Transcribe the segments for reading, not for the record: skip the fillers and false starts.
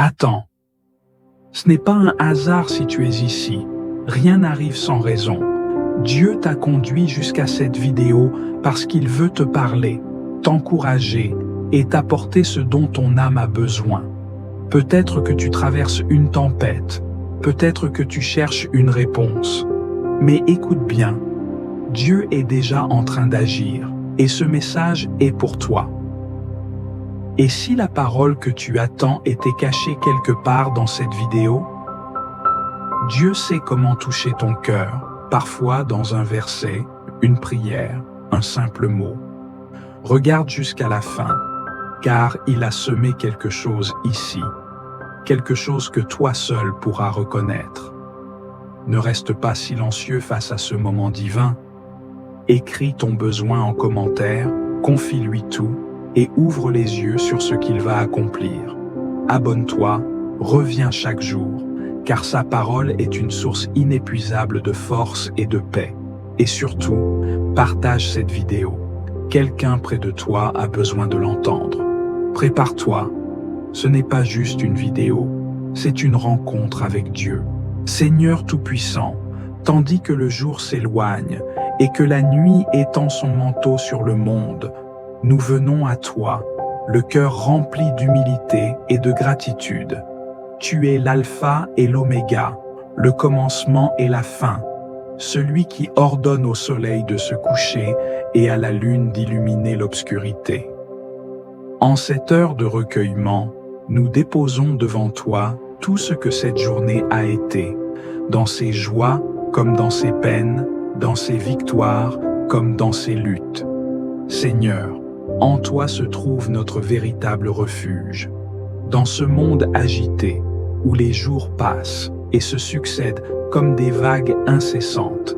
Attends. Ce n'est pas un hasard si tu es ici. Rien n'arrive sans raison. Dieu t'a conduit jusqu'à cette vidéo parce qu'il veut te parler, t'encourager et t'apporter ce dont ton âme a besoin. Peut-être que tu traverses une tempête, peut-être que tu cherches une réponse. Mais écoute bien, Dieu est déjà en train d'agir et ce message est pour toi. Et si la parole que tu attends était cachée quelque part dans cette vidéo? Dieu sait comment toucher ton cœur, parfois dans un verset, une prière, un simple mot. Regarde jusqu'à la fin, car il a semé quelque chose ici, quelque chose que toi seul pourras reconnaître. Ne reste pas silencieux face à ce moment divin. Écris ton besoin en commentaire, confie-lui tout et ouvre les yeux sur ce qu'il va accomplir. Abonne-toi, reviens chaque jour, car sa parole est une source inépuisable de force et de paix. Et surtout, partage cette vidéo. Quelqu'un près de toi a besoin de l'entendre. Prépare-toi. Ce n'est pas juste une vidéo, c'est une rencontre avec Dieu. Seigneur Tout-Puissant, tandis que le jour s'éloigne et que la nuit étend son manteau sur le monde, nous venons à toi, le cœur rempli d'humilité et de gratitude. Tu es l'alpha et l'oméga, le commencement et la fin, celui qui ordonne au soleil de se coucher et à la lune d'illuminer l'obscurité. En cette heure de recueillement, nous déposons devant toi tout ce que cette journée a été, dans ses joies comme dans ses peines, dans ses victoires comme dans ses luttes. Seigneur, en toi se trouve notre véritable refuge. Dans ce monde agité, où les jours passent et se succèdent comme des vagues incessantes,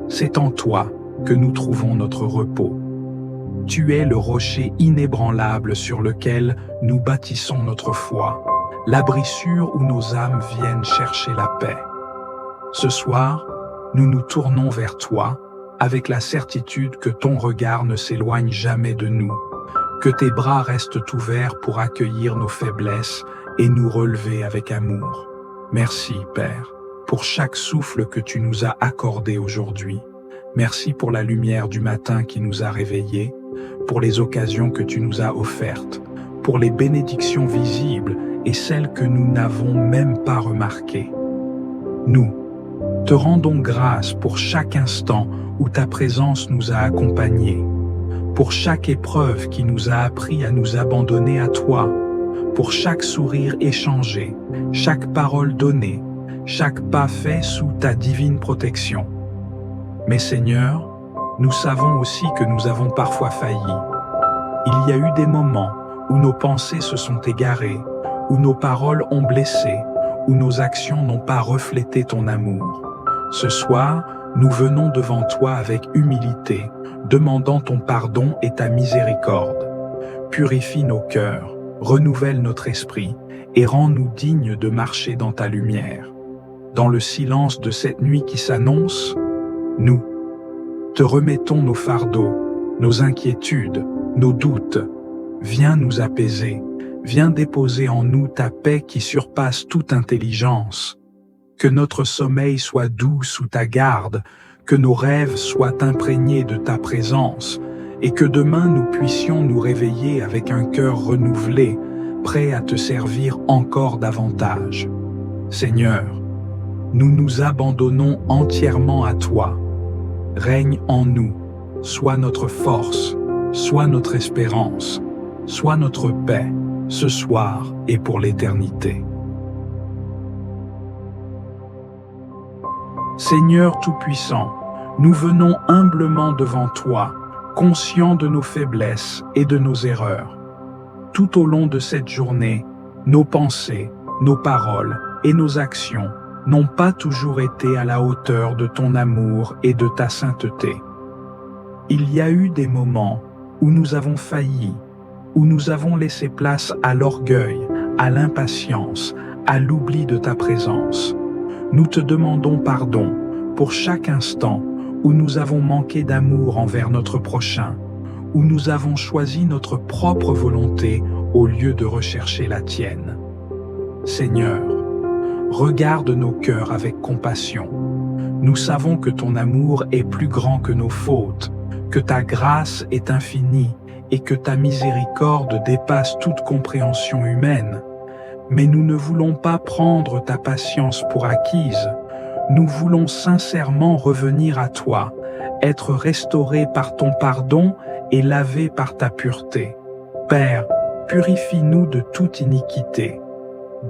c'est en toi que nous trouvons notre repos. Tu es le rocher inébranlable sur lequel nous bâtissons notre foi, l'abri sûr où nos âmes viennent chercher la paix. Ce soir, nous nous tournons vers toi avec la certitude que ton regard ne s'éloigne jamais de nous, que tes bras restent ouverts pour accueillir nos faiblesses et nous relever avec amour. Merci, Père, pour chaque souffle que tu nous as accordé aujourd'hui. Merci pour la lumière du matin qui nous a réveillés, pour les occasions que tu nous as offertes, pour les bénédictions visibles et celles que nous n'avons même pas remarquées. Nous te rendons grâce pour chaque instant où ta présence nous a accompagnés, pour chaque épreuve qui nous a appris à nous abandonner à toi, pour chaque sourire échangé, chaque parole donnée, chaque pas fait sous ta divine protection. Mais Seigneur, nous savons aussi que nous avons parfois failli. Il y a eu des moments où nos pensées se sont égarées, où nos paroles ont blessé, où nos actions n'ont pas reflété ton amour. Ce soir, nous venons devant toi avec humilité, demandant ton pardon et ta miséricorde. Purifie nos cœurs, renouvelle notre esprit et rends-nous dignes de marcher dans ta lumière. Dans le silence de cette nuit qui s'annonce, nous te remettons nos fardeaux, nos inquiétudes, nos doutes. Viens nous apaiser, viens déposer en nous ta paix qui surpasse toute intelligence. Que notre sommeil soit doux sous ta garde, que nos rêves soient imprégnés de ta présence, et que demain nous puissions nous réveiller avec un cœur renouvelé, prêt à te servir encore davantage. Seigneur, nous nous abandonnons entièrement à toi. Règne en nous, sois notre force, sois notre espérance, sois notre paix, ce soir et pour l'éternité. Seigneur Tout-Puissant, nous venons humblement devant toi, conscients de nos faiblesses et de nos erreurs. Tout au long de cette journée, nos pensées, nos paroles et nos actions n'ont pas toujours été à la hauteur de ton amour et de ta sainteté. Il y a eu des moments où nous avons failli, où nous avons laissé place à l'orgueil, à l'impatience, à l'oubli de ta présence. Nous te demandons pardon pour chaque instant où nous avons manqué d'amour envers notre prochain, où nous avons choisi notre propre volonté au lieu de rechercher la tienne. Seigneur, regarde nos cœurs avec compassion. Nous savons que ton amour est plus grand que nos fautes, que ta grâce est infinie et que ta miséricorde dépasse toute compréhension humaine. Mais nous ne voulons pas prendre ta patience pour acquise. Nous voulons sincèrement revenir à toi, être restaurés par ton pardon et lavés par ta pureté. Père, purifie-nous de toute iniquité.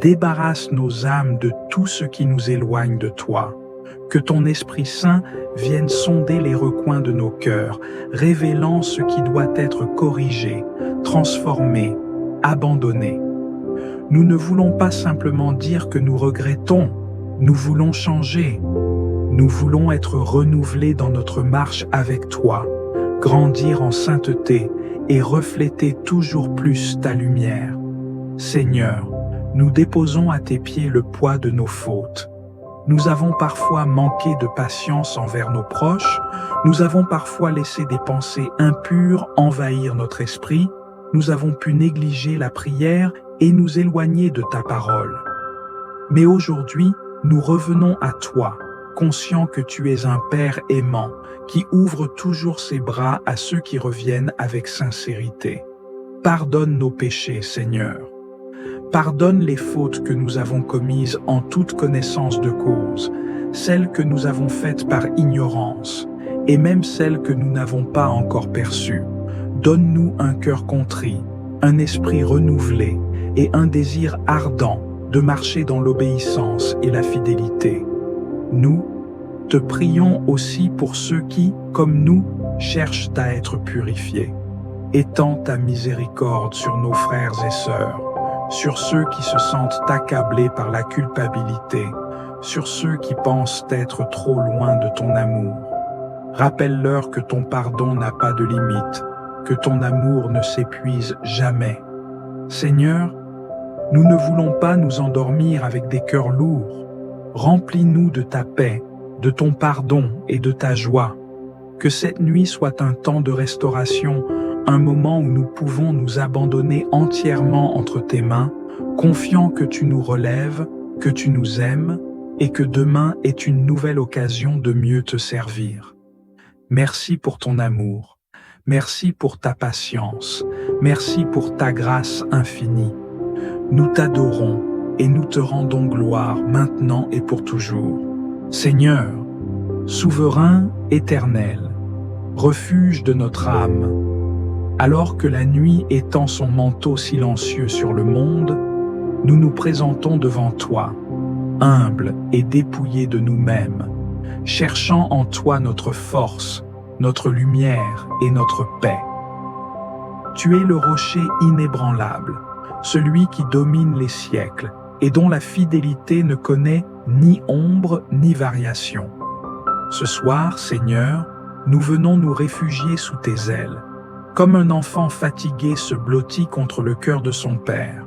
Débarrasse nos âmes de tout ce qui nous éloigne de toi. Que ton Esprit Saint vienne sonder les recoins de nos cœurs, révélant ce qui doit être corrigé, transformé, abandonné. Nous ne voulons pas simplement dire que nous regrettons, nous voulons changer. Nous voulons être renouvelés dans notre marche avec toi, grandir en sainteté et refléter toujours plus ta lumière. Seigneur, nous déposons à tes pieds le poids de nos fautes. Nous avons parfois manqué de patience envers nos proches, nous avons parfois laissé des pensées impures envahir notre esprit, nous avons pu négliger la prière et nous éloigner de ta parole. Mais aujourd'hui, nous revenons à toi, conscients que tu es un Père aimant, qui ouvre toujours ses bras à ceux qui reviennent avec sincérité. Pardonne nos péchés, Seigneur. Pardonne les fautes que nous avons commises en toute connaissance de cause, celles que nous avons faites par ignorance, et même celles que nous n'avons pas encore perçues. Donne-nous un cœur contrit, un esprit renouvelé et un désir ardent de marcher dans l'obéissance et la fidélité. Nous te prions aussi pour ceux qui, comme nous, cherchent à être purifiés. Étends ta miséricorde sur nos frères et sœurs, sur ceux qui se sentent accablés par la culpabilité, sur ceux qui pensent être trop loin de ton amour. Rappelle-leur que ton pardon n'a pas de limite, que ton amour ne s'épuise jamais. Seigneur, nous ne voulons pas nous endormir avec des cœurs lourds. Remplis-nous de ta paix, de ton pardon et de ta joie. Que cette nuit soit un temps de restauration, un moment où nous pouvons nous abandonner entièrement entre tes mains, confiants que tu nous relèves, que tu nous aimes et que demain est une nouvelle occasion de mieux te servir. Merci pour ton amour, merci pour ta patience, merci pour ta grâce infinie. Nous t'adorons et nous te rendons gloire maintenant et pour toujours. Seigneur, souverain éternel, refuge de notre âme, alors que la nuit étend son manteau silencieux sur le monde, nous nous présentons devant toi, humbles et dépouillés de nous-mêmes, cherchant en toi notre force, notre lumière et notre paix. Tu es le rocher inébranlable, celui qui domine les siècles et dont la fidélité ne connaît ni ombre ni variation. Ce soir, Seigneur, nous venons nous réfugier sous tes ailes, comme un enfant fatigué se blottit contre le cœur de son père.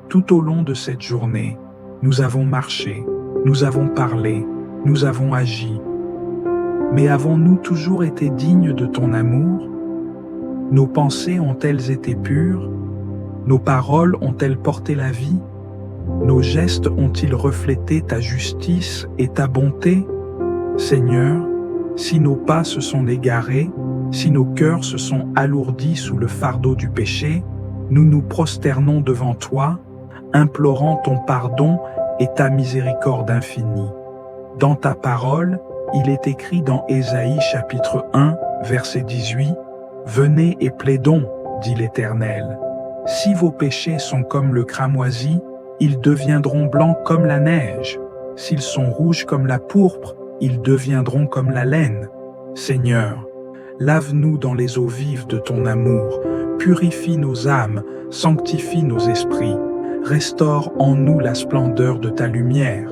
Tout au long de cette journée, nous avons marché, nous avons parlé, nous avons agi. Mais avons-nous toujours été dignes de ton amour? Nos pensées ont-elles été pures? Nos paroles ont-elles porté la vie? Nos gestes ont-ils reflété ta justice et ta bonté? Seigneur, si nos pas se sont égarés, si nos cœurs se sont alourdis sous le fardeau du péché, nous nous prosternons devant toi, implorant ton pardon et ta miséricorde infinie. Dans ta parole, il est écrit dans Ésaïe chapitre 1, verset 18, « Venez et plaidons, dit l'Éternel. Si vos péchés sont comme le cramoisi, ils deviendront blancs comme la neige. S'ils sont rouges comme la pourpre, ils deviendront comme la laine. Seigneur, lave-nous dans les eaux vives de ton amour, purifie nos âmes, sanctifie nos esprits, restaure en nous la splendeur de ta lumière.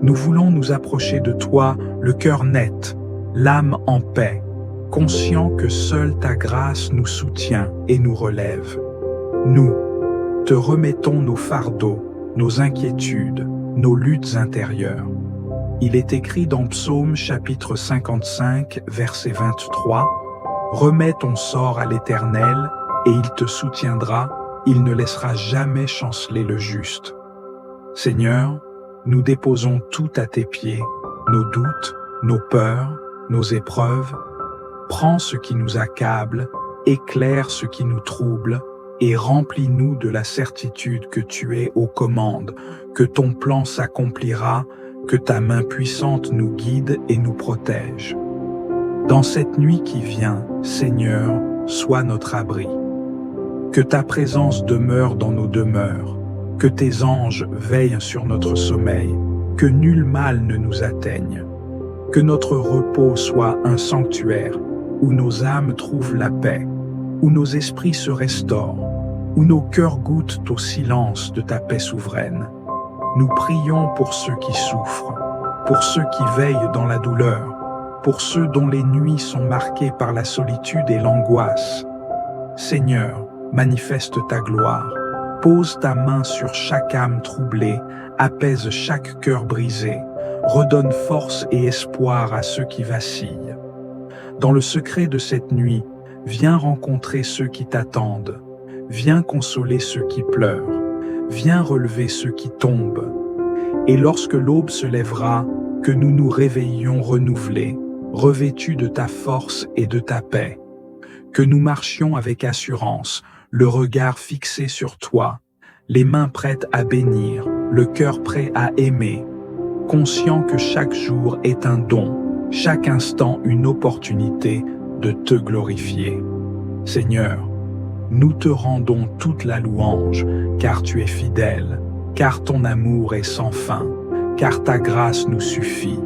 Nous voulons nous approcher de toi, le cœur net, l'âme en paix, conscients que seule ta grâce nous soutient et nous relève. Nous te remettons nos fardeaux, nos inquiétudes, nos luttes intérieures. Il est écrit dans Psaume chapitre 55, verset 23, « Remets ton sort à l'Éternel, et il te soutiendra, il ne laissera jamais chanceler le juste. » Seigneur, nous déposons tout à tes pieds, nos doutes, nos peurs, nos épreuves. Prends ce qui nous accable, éclaire ce qui nous trouble, et remplis-nous de la certitude que tu es aux commandes, que ton plan s'accomplira, que ta main puissante nous guide et nous protège. Dans cette nuit qui vient, Seigneur, sois notre abri. Que ta présence demeure dans nos demeures, que tes anges veillent sur notre sommeil, que nul mal ne nous atteigne. Que notre repos soit un sanctuaire, où nos âmes trouvent la paix, où nos esprits se restaurent, où nos cœurs goûtent au silence de ta paix souveraine. Nous prions pour ceux qui souffrent, pour ceux qui veillent dans la douleur, pour ceux dont les nuits sont marquées par la solitude et l'angoisse. Seigneur, manifeste ta gloire, pose ta main sur chaque âme troublée, apaise chaque cœur brisé, redonne force et espoir à ceux qui vacillent. Dans le secret de cette nuit, viens rencontrer ceux qui t'attendent, viens consoler ceux qui pleurent, viens relever ceux qui tombent. Et lorsque l'aube se lèvera, que nous nous réveillions renouvelés, revêtus de ta force et de ta paix. Que nous marchions avec assurance, le regard fixé sur toi, les mains prêtes à bénir, le cœur prêt à aimer, conscient que chaque jour est un don, chaque instant une opportunité de te glorifier. Seigneur, nous te rendons toute la louange, car tu es fidèle, car ton amour est sans fin, car ta grâce nous suffit,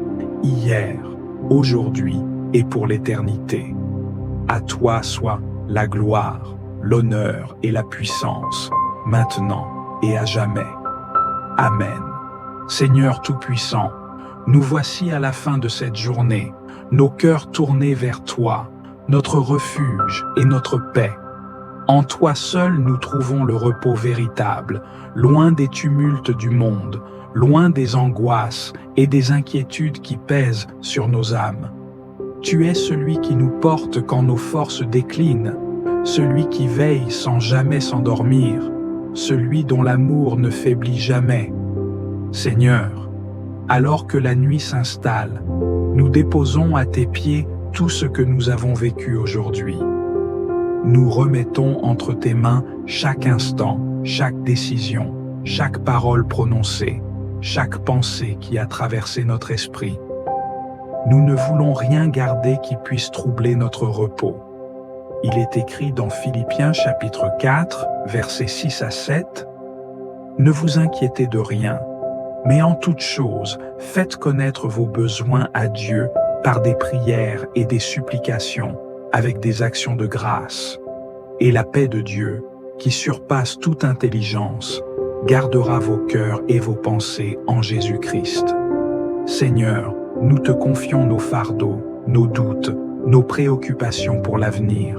hier, aujourd'hui et pour l'éternité. À toi soit la gloire, l'honneur et la puissance, maintenant et à jamais. Amen. Seigneur Tout-Puissant, nous voici à la fin de cette journée, nos cœurs tournés vers toi, notre refuge et notre paix. En toi seul nous trouvons le repos véritable, loin des tumultes du monde, loin des angoisses et des inquiétudes qui pèsent sur nos âmes. Tu es celui qui nous porte quand nos forces déclinent, celui qui veille sans jamais s'endormir, celui dont l'amour ne faiblit jamais. Seigneur, alors que la nuit s'installe, nous déposons à tes pieds tout ce que nous avons vécu aujourd'hui. Nous remettons entre tes mains chaque instant, chaque décision, chaque parole prononcée, chaque pensée qui a traversé notre esprit. Nous ne voulons rien garder qui puisse troubler notre repos. Il est écrit dans Philippiens chapitre 4, versets 6 à 7, « Ne vous inquiétez de rien, mais en toute chose, faites connaître vos besoins à Dieu par des prières et des supplications, avec des actions de grâce. Et la paix de Dieu, qui surpasse toute intelligence, gardera vos cœurs et vos pensées en Jésus-Christ. Seigneur, nous te confions nos fardeaux, nos doutes, nos préoccupations pour l'avenir.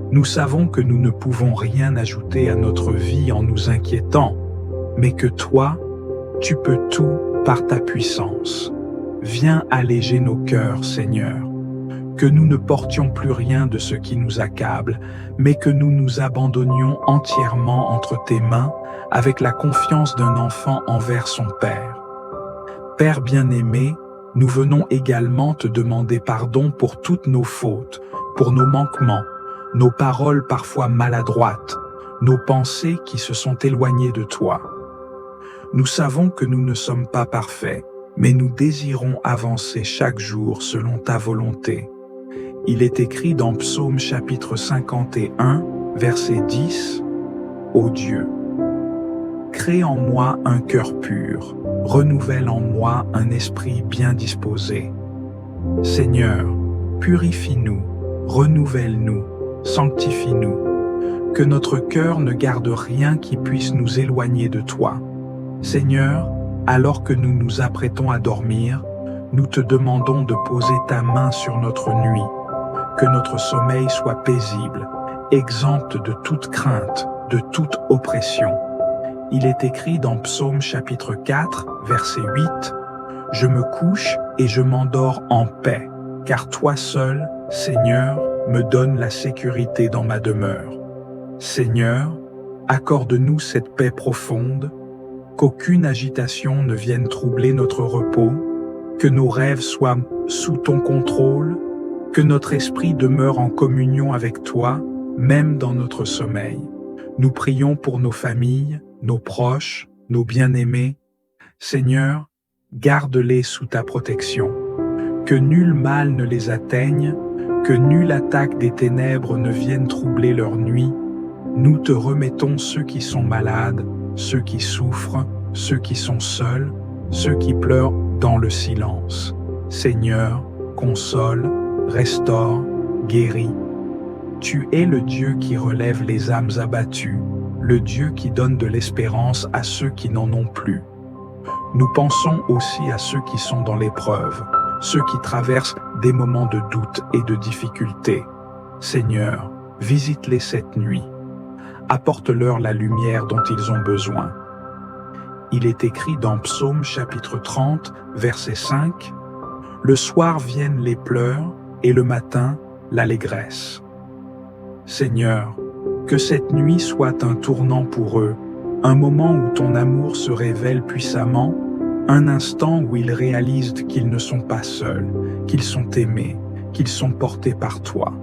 Nous savons que nous ne pouvons rien ajouter à notre vie en nous inquiétant, mais que toi, tu peux tout par ta puissance. Viens alléger nos cœurs, Seigneur. Que nous ne portions plus rien de ce qui nous accable, mais que nous nous abandonnions entièrement entre tes mains avec la confiance d'un enfant envers son Père. Père bien-aimé, nous venons également te demander pardon pour toutes nos fautes, pour nos manquements, nos paroles parfois maladroites, nos pensées qui se sont éloignées de toi. Nous savons que nous ne sommes pas parfaits, mais nous désirons avancer chaque jour selon ta volonté. Il est écrit dans Psaume chapitre 51, verset 10, « Ô Dieu, crée en moi un cœur pur, renouvelle en moi un esprit bien disposé. Seigneur, purifie-nous, renouvelle-nous, sanctifie-nous, que notre cœur ne garde rien qui puisse nous éloigner de toi. Seigneur, alors que nous nous apprêtons à dormir, nous te demandons de poser ta main sur notre nuit, que notre sommeil soit paisible, exempt de toute crainte, de toute oppression. Il est écrit dans Psaume chapitre 4, verset 8, « Je me couche et je m'endors en paix, car toi seul, Seigneur, me donnes la sécurité dans ma demeure. Seigneur, accorde-nous cette paix profonde, qu'aucune agitation ne vienne troubler notre repos, que nos rêves soient sous ton contrôle, que notre esprit demeure en communion avec toi, même dans notre sommeil. Nous prions pour nos familles, nos proches, nos bien-aimés. Seigneur, garde-les sous ta protection. Que nul mal ne les atteigne, que nulle attaque des ténèbres ne vienne troubler leur nuit. Nous te remettons ceux qui sont malades, ceux qui souffrent, ceux qui sont seuls, ceux qui pleurent dans le silence. Seigneur, console, restaure, guéris. Tu es le Dieu qui relève les âmes abattues, le Dieu qui donne de l'espérance à ceux qui n'en ont plus. Nous pensons aussi à ceux qui sont dans l'épreuve, ceux qui traversent des moments de doute et de difficulté. Seigneur, visite-les cette nuit. Apporte-leur la lumière dont ils ont besoin. Il est écrit dans Psaume chapitre 30, verset 5, « Le soir viennent les pleurs et le matin l'allégresse. » Seigneur, que cette nuit soit un tournant pour eux, un moment où ton amour se révèle puissamment, un instant où ils réalisent qu'ils ne sont pas seuls, qu'ils sont aimés, qu'ils sont portés par toi.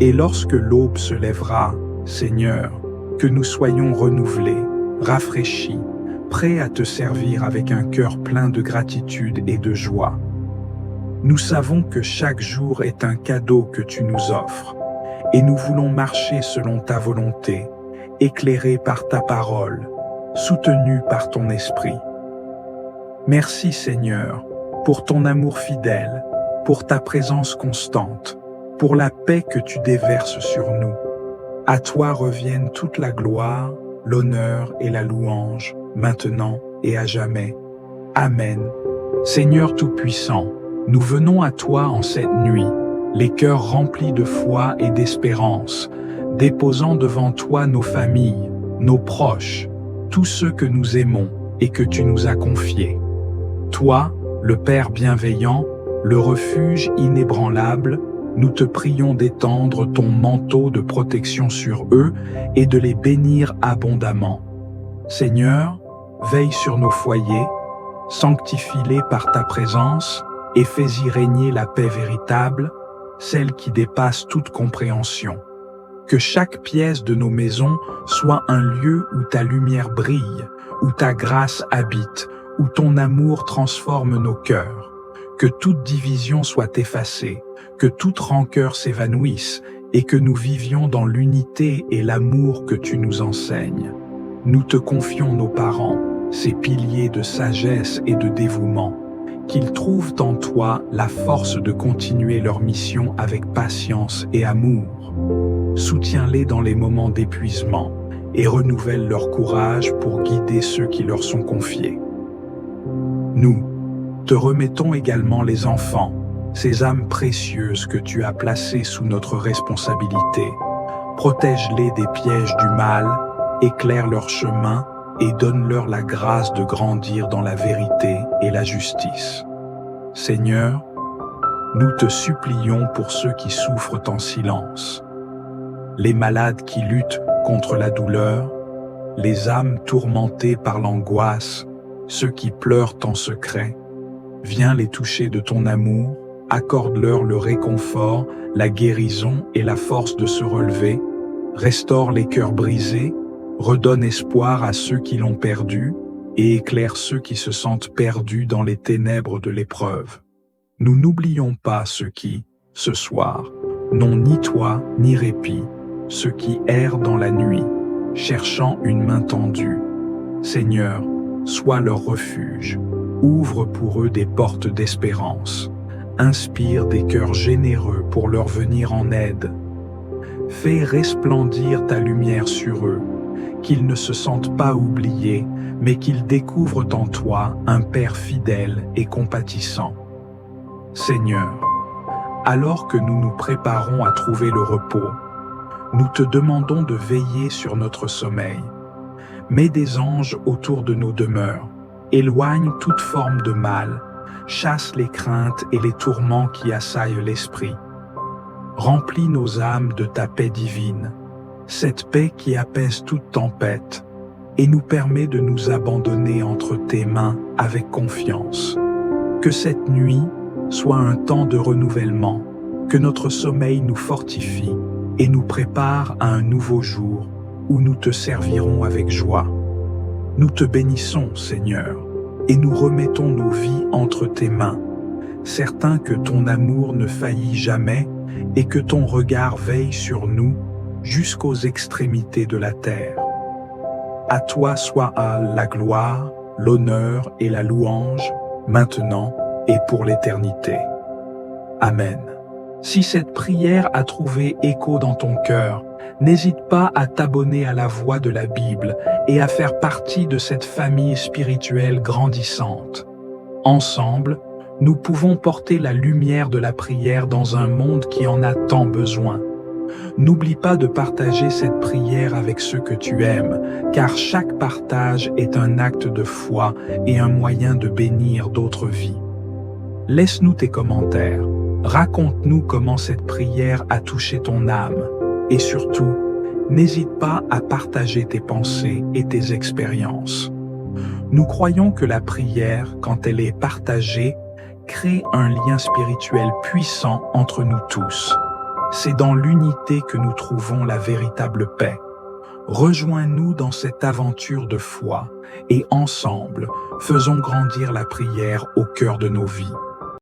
Et lorsque l'aube se lèvera, Seigneur, que nous soyons renouvelés, rafraîchis, prêts à te servir avec un cœur plein de gratitude et de joie. Nous savons que chaque jour est un cadeau que tu nous offres, et nous voulons marcher selon ta volonté, éclairés par ta parole, soutenus par ton esprit. Merci Seigneur, pour ton amour fidèle, pour ta présence constante, pour la paix que tu déverses sur nous. À toi reviennent toute la gloire, l'honneur et la louange, maintenant et à jamais. Amen. Seigneur Tout-Puissant, nous venons à toi en cette nuit, les cœurs remplis de foi et d'espérance, déposant devant toi nos familles, nos proches, tous ceux que nous aimons et que tu nous as confiés. Toi, le Père bienveillant, le refuge inébranlable, nous te prions d'étendre ton manteau de protection sur eux et de les bénir abondamment. Seigneur, veille sur nos foyers, sanctifie-les par ta présence et fais-y régner la paix véritable, celle qui dépasse toute compréhension. Que chaque pièce de nos maisons soit un lieu où ta lumière brille, où ta grâce habite, où ton amour transforme nos cœurs. Que toute division soit effacée, que toute rancœur s'évanouisse et que nous vivions dans l'unité et l'amour que tu nous enseignes. Nous te confions nos parents, ces piliers de sagesse et de dévouement, qu'ils trouvent en toi la force de continuer leur mission avec patience et amour. Soutiens-les dans les moments d'épuisement et renouvelle leur courage pour guider ceux qui leur sont confiés. Nous te remettons également les enfants, ces âmes précieuses que tu as placées sous notre responsabilité. Protège-les des pièges du mal, éclaire leur chemin et donne-leur la grâce de grandir dans la vérité et la justice. Seigneur, nous te supplions pour ceux qui souffrent en silence, les malades qui luttent contre la douleur, les âmes tourmentées par l'angoisse, ceux qui pleurent en secret. Viens les toucher de ton amour, accorde-leur le réconfort, la guérison et la force de se relever, restaure les cœurs brisés, redonne espoir à ceux qui l'ont perdu et éclaire ceux qui se sentent perdus dans les ténèbres de l'épreuve. Nous n'oublions pas ceux qui, ce soir, n'ont ni toit ni répit, ceux qui errent dans la nuit, cherchant une main tendue. Seigneur, sois leur refuge, ouvre pour eux des portes d'espérance, inspire des cœurs généreux pour leur venir en aide. Fais resplendir ta lumière sur eux, qu'ils ne se sentent pas oubliés, mais qu'ils découvrent en toi un Père fidèle et compatissant. Seigneur, alors que nous nous préparons à trouver le repos, nous te demandons de veiller sur notre sommeil. Mets des anges autour de nos demeures, éloigne toute forme de mal, chasse les craintes et les tourments qui assaillent l'esprit. Remplis nos âmes de ta paix divine, cette paix qui apaise toute tempête, et nous permet de nous abandonner entre tes mains avec confiance. Que cette nuit soit un temps de renouvellement, que notre sommeil nous fortifie et nous prépare à un nouveau jour où nous te servirons avec joie. Nous te bénissons, Seigneur, et nous remettons nos vies entre tes mains, certains que ton amour ne faillit jamais et que ton regard veille sur nous jusqu'aux extrémités de la terre. À toi soit la gloire, l'honneur et la louange, maintenant et pour l'éternité. Amen. Si cette prière a trouvé écho dans ton cœur, n'hésite pas à t'abonner à la Voix de la Bible et à faire partie de cette famille spirituelle grandissante. Ensemble, nous pouvons porter la lumière de la prière dans un monde qui en a tant besoin. N'oublie pas de partager cette prière avec ceux que tu aimes, car chaque partage est un acte de foi et un moyen de bénir d'autres vies. Laisse-nous tes commentaires. Raconte-nous comment cette prière a touché ton âme. Et surtout, n'hésite pas à partager tes pensées et tes expériences. Nous croyons que la prière, quand elle est partagée, crée un lien spirituel puissant entre nous tous. C'est dans l'unité que nous trouvons la véritable paix. Rejoins-nous dans cette aventure de foi et ensemble, faisons grandir la prière au cœur de nos vies.